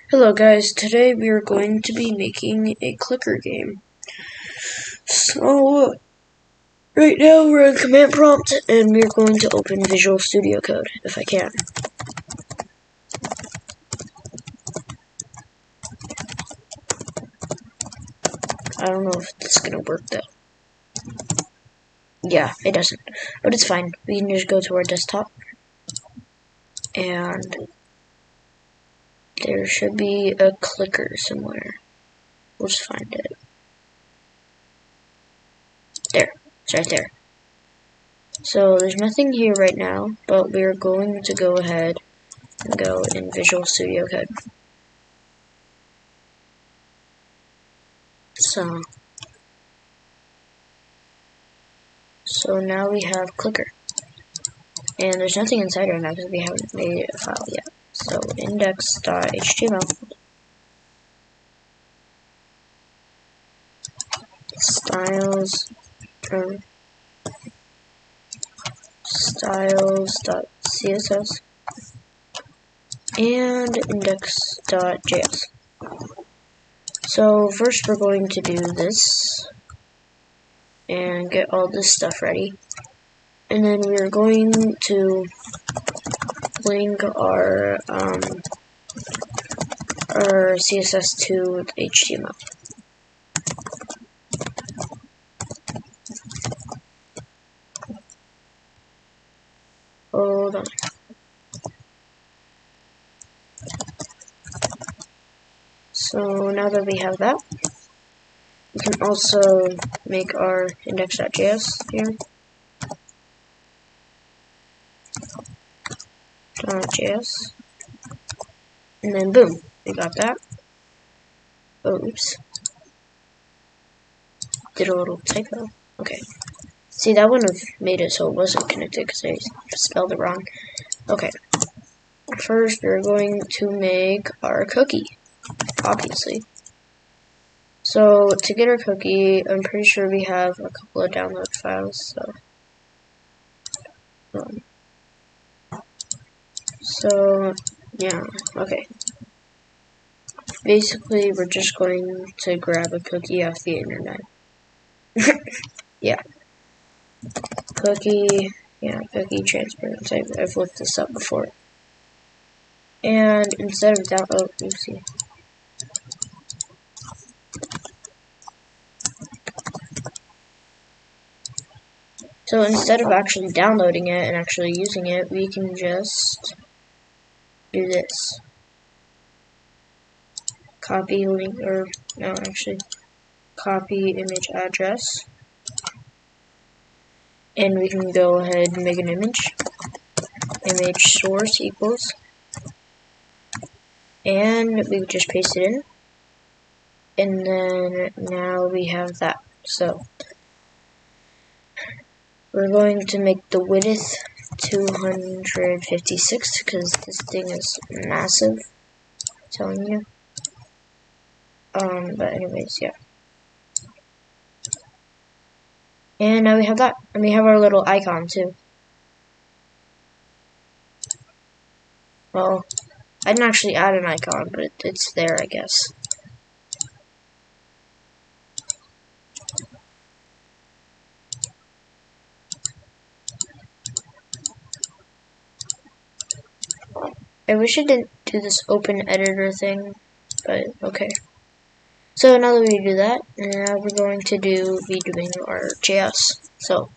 Hello guys, today we are going to be making a clicker game. So, right now we're in command prompt and we're going to open Visual Studio Code, if I can. I don't know if it's gonna work though. Yeah, it doesn't, but it's fine. We can just go to our desktop and there should be a clicker somewhere. We'll just find it. There, it's right there. So there's nothing here right now, but we're going to go ahead and go in Visual Studio Code. So now we have clicker. And there's nothing inside right now because we haven't made a file yet. So index.html styles.css and index.js. So first we're going to do this and get all this stuff ready. And then we're going to link our CSS to HTML. Hold on. So now that we have that, we can also make our index.js here. .js. And then boom, we got that. Oh, oops. Did a little typo. Okay. See, that wouldn't have made it so it wasn't connected because I spelled it wrong. Okay. First, we're going to make our cookie, obviously. So, to get our cookie, I'm pretty sure we have a couple of download files, so yeah, okay. Basically, we're just going to grab a cookie off the internet. Yeah. Cookie transparency. I've looked this up before. And instead of oopsie. So instead of actually downloading it and actually using it, we can just do this. Copy link, copy image address. And we can go ahead and make an image. Image source equals. And we just paste it in. And then now we have that. So we're going to make the width 256 because this thing is massive. I'm telling you. But anyways, yeah. And now we have that. And we have our little icon too. Well, I didn't actually add an icon, but it's there, I guess. I wish I didn't do this open editor thing, but okay. So now that we do that, now we're going to be doing our JS. So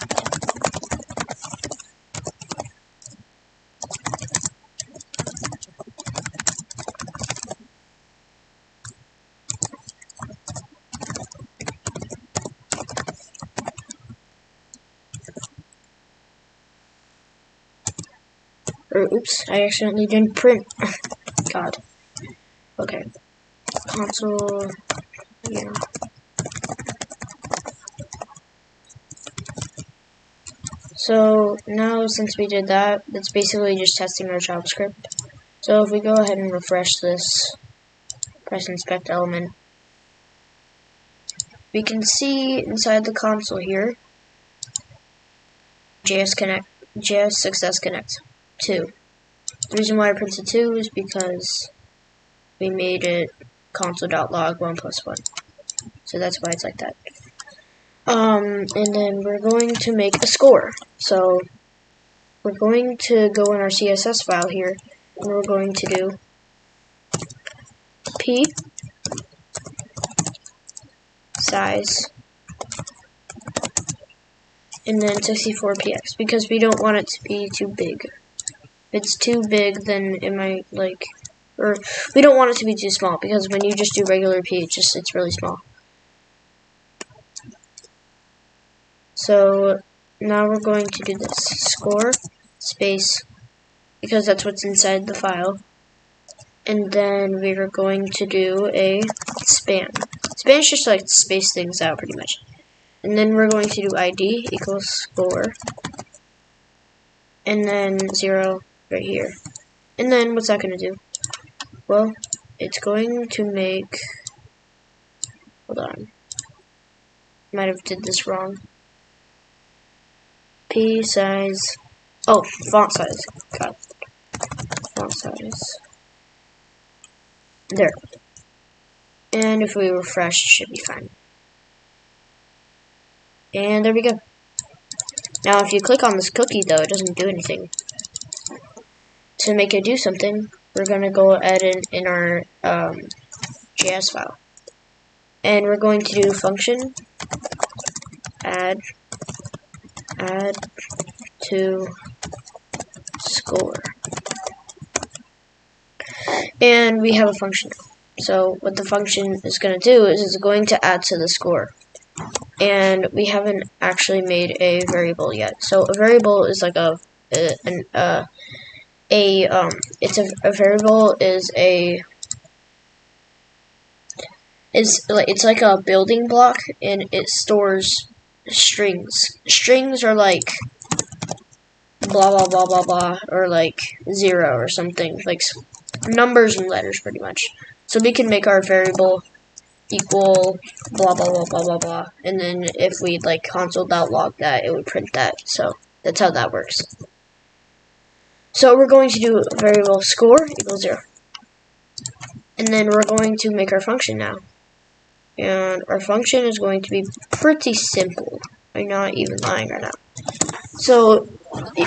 oops, I accidentally didn't print. God. Okay. Console. Yeah. So now since we did that, it's basically just testing our JavaScript. So if we go ahead and refresh this, press inspect element, we can see inside the console here, JS Success Connect 2. The reason why I printed 2 is because we made it console.log 1 plus 1. So that's why it's like that. And then we're going to make a score. So we're going to go in our CSS file here, and we're going to do p size and then 64px because we don't want it to be too big. If it's too big, then it might or we don't want it to be too small because when you just do regular p, it's really small. So now we're going to do this score space because that's what's inside the file, and then we are going to do a span. Span is just like space things out pretty much. And then we're going to do ID equals score, and then 0 right here. And then what's that going to do? Well, it's going to make, hold on, might have did this wrong. P size, oh, font size, God, font size, there. And if we refresh, it should be fine. And there we go. Now if you click on this cookie though, it doesn't do anything. To make it do something, we're going to go ahead in our JS file. And we're going to do function add to score. And we have a function. So what the function is going to do is it's going to add to the score. And we haven't actually made a variable yet. So a variable is like a variable is it's like a building block, and it stores strings. Strings are like blah blah blah blah blah, or like 0 or something, like numbers and letters pretty much. So we can make our variable equal blah blah blah blah blah blah, and then if we like console.log that, it would print that. So that's how that works. So we're going to do variable score equals 0, and then we're going to make our function now, and our function is going to be pretty simple. I'm not even lying right now. So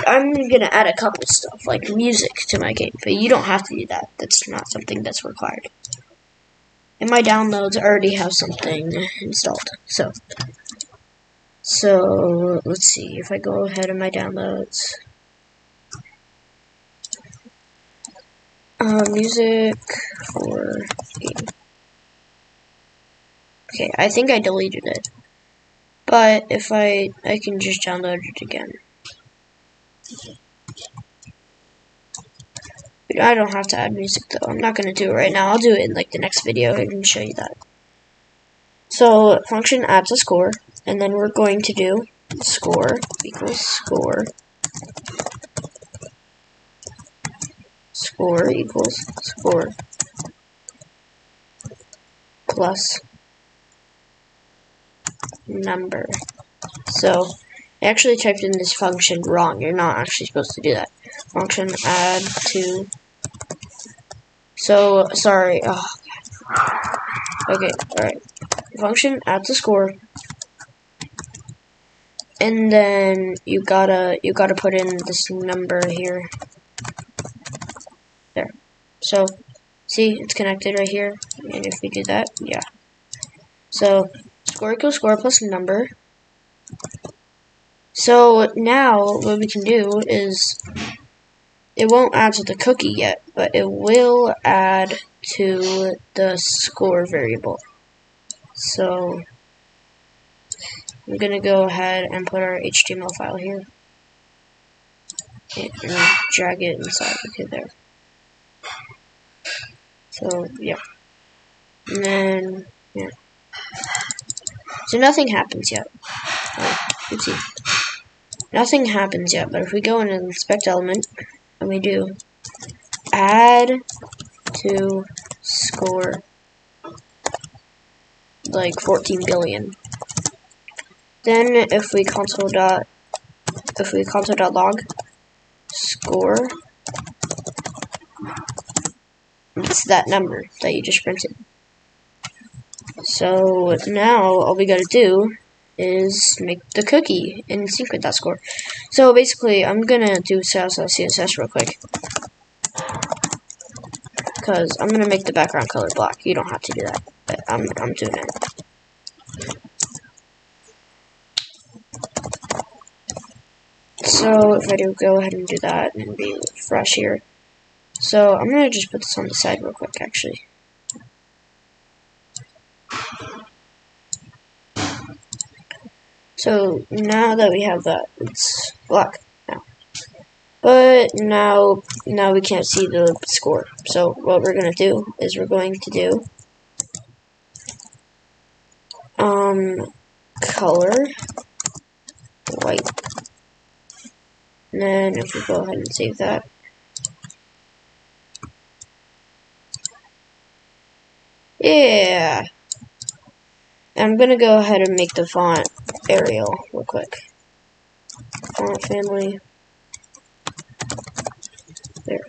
I'm gonna add a couple stuff like music to my game, but you don't have to do that. That's not something that's required. And my downloads already have something installed. So let's see if I go ahead in my downloads. Music for game. Okay, I think I deleted it. But if I can just download it again. But I don't have to add music though. I'm not gonna do it right now. I'll do it in like the next video. I can show you that. So function adds a score, and then we're going to do score equals score. Score equals score plus number. So I actually typed in this function wrong. You're not actually supposed to do that. Function add to. So sorry. Oh, okay. All right. Function adds a score, and then you gotta put in this number here. There. So see, it's connected right here. And if we do that, yeah. So score equals score plus number. So now what we can do is, it won't add to the cookie yet, but it will add to the score variable. So I'm gonna go ahead and put our HTML file here and drag it inside. Okay, there. So yeah, and then yeah. So nothing happens yet. Let's see. Nothing happens yet, but if we go in and inspect element, and we do add to score like 14 billion, then if we console.log score It's that number that you just printed. So now all we gotta do is make the cookie in sync with that score. So basically, I'm gonna do CSS real quick, because I'm gonna make the background color black. You don't have to do that, but I'm doing it. So if I do go ahead and do that and be fresh here, so I'm gonna just put this on the side real quick, actually. So now that we have that, it's black now. But now we can't see the score. So what we're gonna do is we're going to do color white. And then if we go ahead and save that, yeah. I'm gonna go ahead and make the font Arial real quick. Font family. There.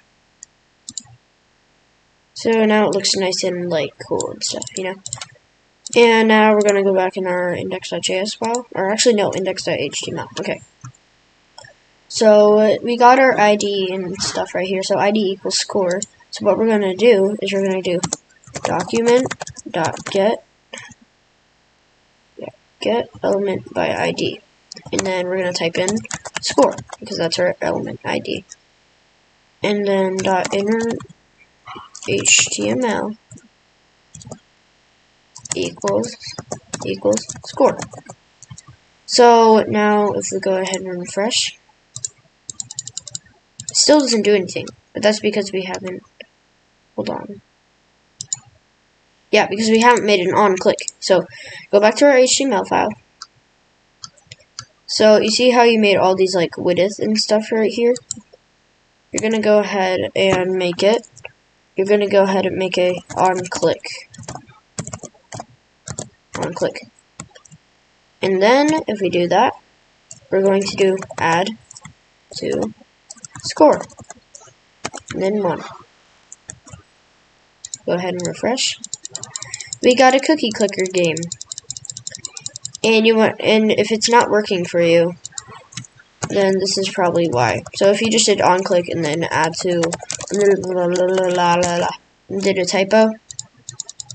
So now it looks nice and like cool and stuff, you know. And now we're gonna go back in our index.js file, or actually no, index.html. Okay. So we got our ID and stuff right here. So ID equals score. So what we're gonna do is we're gonna do document.get element by ID, and then we're gonna type in score because that's our element ID, and then .inner HTML equals score. So now if we go ahead and refresh, it still doesn't do anything, but that's because we haven't, hold on. Yeah, because we haven't made an on click. So go back to our HTML file. So you see how you made all these like width and stuff right here? You're gonna go ahead and make it. You're gonna go ahead and make a on click. And then if we do that, we're going to do add to score. And then 1. Go ahead and refresh. We got a cookie clicker game. And if it's not working for you, then this is probably why. So if you just did on click and then add to and did a typo,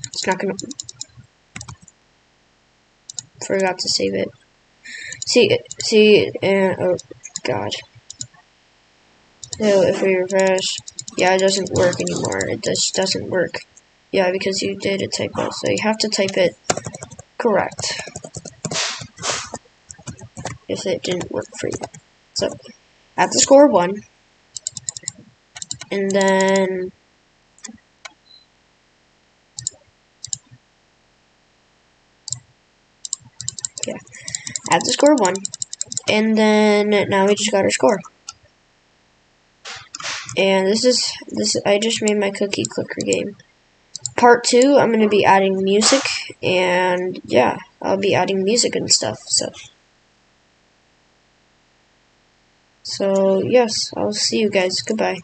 it's not gonna, forgot to save it. Oh god. So if we refresh, yeah, it doesn't work anymore. It just doesn't work. Yeah, because you did a typo. So you have to type it correct if it didn't work for you. So add the score 1, and then add the score 1, and then now we just got our score. And this I just made my cookie clicker game. Part 2, I'm going to be adding music, and yeah, I'll be adding music and stuff, so yes, I'll see you guys. Goodbye.